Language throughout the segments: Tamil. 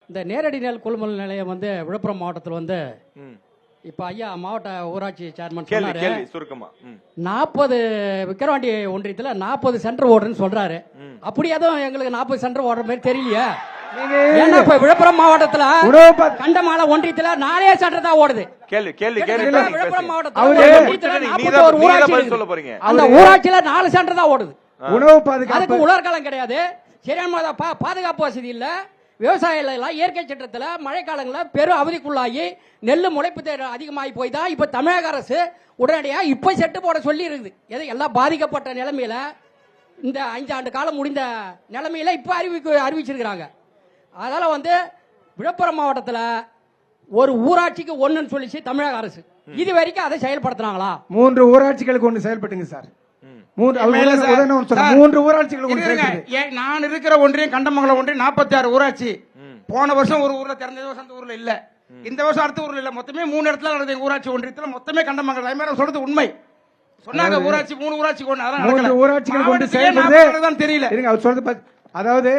இந்த நேரடி நெல் கொள்முதல் நிலையம் வந்து விழுப்புரம் மாவட்டத்தில் வந்து இப்ப ஐயா மாவட்ட ஊராட்சி சேர்மன் சொன்னாரு சுருக்கமா 40 விக்கிரவாண்டி ஒன்றியத்துல 40 சென்டர் ஓடுறன்னு சொல்றாரு. அப்படி எதுவும் எங்களுக்கு 40 சென்டர் ஓடுற மாதிரி தெரியலையே. ஏன்னா இப்ப விழுப்புரம் மாவட்டத்துல கண்டமால ஒன்றியத்துல 4 சென்டர் தான் ஓடுது. விழுப்புரம் மாவட்டத்துல 41 ஊராட்சி, அந்த ஊராட்சியில 4 சென்டர் தான் ஓடுது. அதுக்கு உலர்காலம் கிடையாது, சரியான பாதுகாப்பு வசதி இல்ல. விவசாயிகள் எல்லாம் இயற்கை சட்டத்தில் மழை காலங்களில் பெரும் அவதிக்குள்ளாகி நெல் முளைப்பு தேர்வு அதிகமாகி போய் தான் இப்போ தமிழக அரசு உடனடியாக இப்போ செட்டு போட சொல்லி இருக்குது. எல்லாம் பாதிக்கப்பட்ட நிலைமையில இந்த 5 ஆண்டு காலம் முடிந்த நிலைமையில இப்போ அறிவிச்சிருக்கிறாங்க. அதனால வந்து விழுப்புரம் மாவட்டத்தில் ஒரு ஊராட்சிக்கு ஒன்றுன்னு சொல்லிச்சு தமிழக அரசு. இது வரைக்கும் அதை செயல்படுத்துறாங்களா? 3 ஊராட்சிகளுக்கு ஒன்று செயல்பட்டுங்க சார். 3 ஊராட்சிகள். நான் இருக்கிற ஒன்றியம் கண்டமங்கலம் ஒன்றியம் 46 ஊராட்சி. போன வருஷம் ஒரு ஊர்ல திறந்த வருஷம் அந்த ஊர்ல இல்ல, இந்த வருஷம் அடுத்த ஊர்ல இல்ல. மொத்தமே 3 இடத்துல நடந்த ஊராட்சி ஒன்றியத்துல மொத்தமே கண்டமங்கலம் சொல்றது உண்மை. சொன்னாங்க ஊராட்சி 3 ஊராட்சிக்கு ஒன்று, அதான் 3 ஊராட்சிகள் கொண்டு செயல்படுறது தெரியல. இருங்க, அவர் சொல்றது அதாவது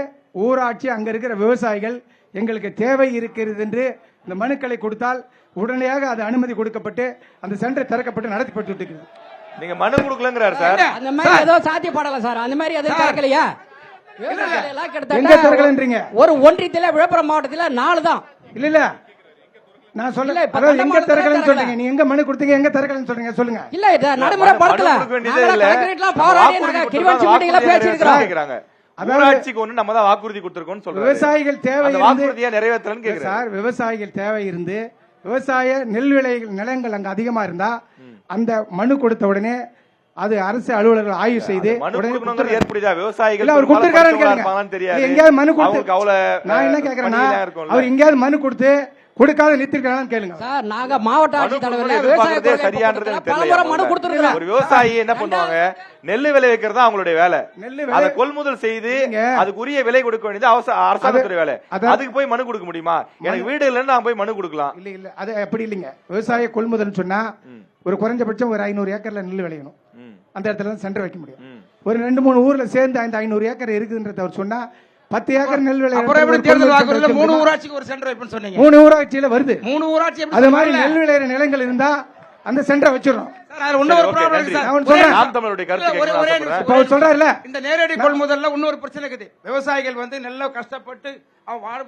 ஊராட்சி அங்க இருக்கிற விவசாயிகள் எங்களுக்கு தேவை இருக்கிறது என்று இந்த மனுக்களை கொடுத்தால் உடனடியாக அது அனுமதி கொடுக்கப்பட்டு அந்த சென்டர் திறக்கப்பட்டு நடத்தப்பட்டு இருக்கிறது. நீங்க மனு கொடுக்கலங்கறாரு சார். அந்த மாதிரி ஏதோ சாத்தியப்படல சார். அந்த மாதிரி எதுவும் திறக்கலையா? எங்க திறக்கலன்றீங்க? ஒரு ஒன்றியத்துல விழுப்புரம் மாவட்டத்துல 4 தான். இல்ல நான் சொல்லல, எங்க திறக்கலன்னு சொல்றீங்க? நீ எங்க மனு கொடுத்தீங்க, எங்க திறக்கலன்னு சொல்றீங்க சொல்லுங்க. இல்ல இத நடைமுறை படுத்தல. கலெக்டரேட்ல போராடி நாங்க கிரிவன்சி மீட்டிங்ல பேசி இருக்கோம். ஊராட்சிக்கு ஒன்னு நம்ம தான் வாக்குறுதி கொடுத்திருக்கோம் சொல்றோம். விவசாயிகள் தேவை வாக்குறுதியை நிறைவேற்றலன்னு கேக்குறாரு சார். விவசாயிகள் தேவை இருந்து விவசாய நெல் விளை நிலங்கள் அங்க அதிகமா இருந்தா அந்த மனு கொடுத்த உடனே அது அரசு அலுவலர்கள் ஆய்வு செய்து விவசாயிகள் அவர் கொடுத்திருக்காரு. எங்கேயாவது மனு கொடுத்து நான் என்ன கேக்குறேன்னா, அவர் எங்கேயாவது மனு கொடுத்து கொடுக்காத நிறுத்திருக்காங்கன்னு கேளுங்க சார். நாங்க மாவட்ட ஆட்சித்தலைவர் விவசாய சரியானது பலமுறை மனு கொடுத்திருக்கோம். ஒரு விவசாயி என்ன பண்ணுவாங்க, நெல்லு விலை வைக்கிறதா அவங்களுடைய வேலை. அதை கொள்முதல் செய்து அதுக்குரிய விலை கொடுக்க வேண்டியது அரசாங்கத்துறை வேலை. அதுக்கு போய் மனு கொடுக்க முடியுமா? எனக்கு வீடு இல்லைன்னு நான் போய் மனு கொடுக்கலாம். இல்ல இல்ல, அது எப்படி இல்லைங்க. விவசாய கொள்முதல் சொன்னா ஒரு குறைஞ்சபட்சம் ஒரு 500 ஏக்கர்ல நெல் விளையணும். அந்த இடத்துல சென்டர் வைக்க முடியும். ஒரு 2-3 ஊர்ல சேர்ந்து அந்த 500 ஏக்கர் இருக்குதுன்றத அவர் சொன்னா 10 ஏக்கர் நெல் விளை 3 ஊராட்சிக்கு ஒரு சென்டர் வைப்பேன்னு சொன்னீங்க. 3 ஊராட்சியில வருது. 3 ஊராட்சி அது மாதிரி நெல் விளையிற நிலங்கள் இருந்தா அந்த சென்டரை வச்சிடறோம். இந்த நேரடி கொள்முதல்ல இன்னொரு பிரச்சனை இருக்குது. விவசாயிகள் வந்து நெல்ல கஷ்டப்பட்டு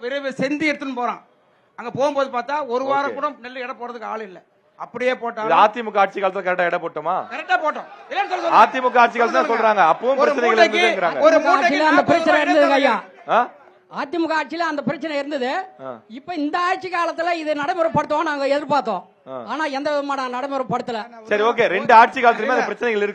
விரைவு செஞ்சு எடுத்துன்னு போறான். அங்க போகும்போது பார்த்தா ஒரு வாரம் கூட நெல் எடை போடுறதுக்கு ஆள் இல்ல. அப்படியே போட்டாங்க. அதிமுக ஆட்சி காலத்துல கரெக்டா எடை போட்டோமா? கரெக்டா போட்டோம். அதிமுக ஆட்சி காலத்துல சொல்றாங்க. அப்பவும் பிரச்சனைகள் இருந்ததுங்கறாங்க. ஒரு மூட்டைக்கு அந்த பிரச்சனை இருந்தது ஐயா. அதிமுக ஆட்சியில அந்த பிரச்சனை இருந்தது. இப்ப இந்த ஆட்சி காலத்துல இது நடைமுறைப்படுத்துவோம் நாங்க எதிர்பார்த்தோம். ஆனா எந்த விதமான நடைமுறைப்படுத்தல. சரி, ஓகே. 2 ஆட்சி காலத்துலயுமே அந்த பிரச்சனைகள் இருக்கு.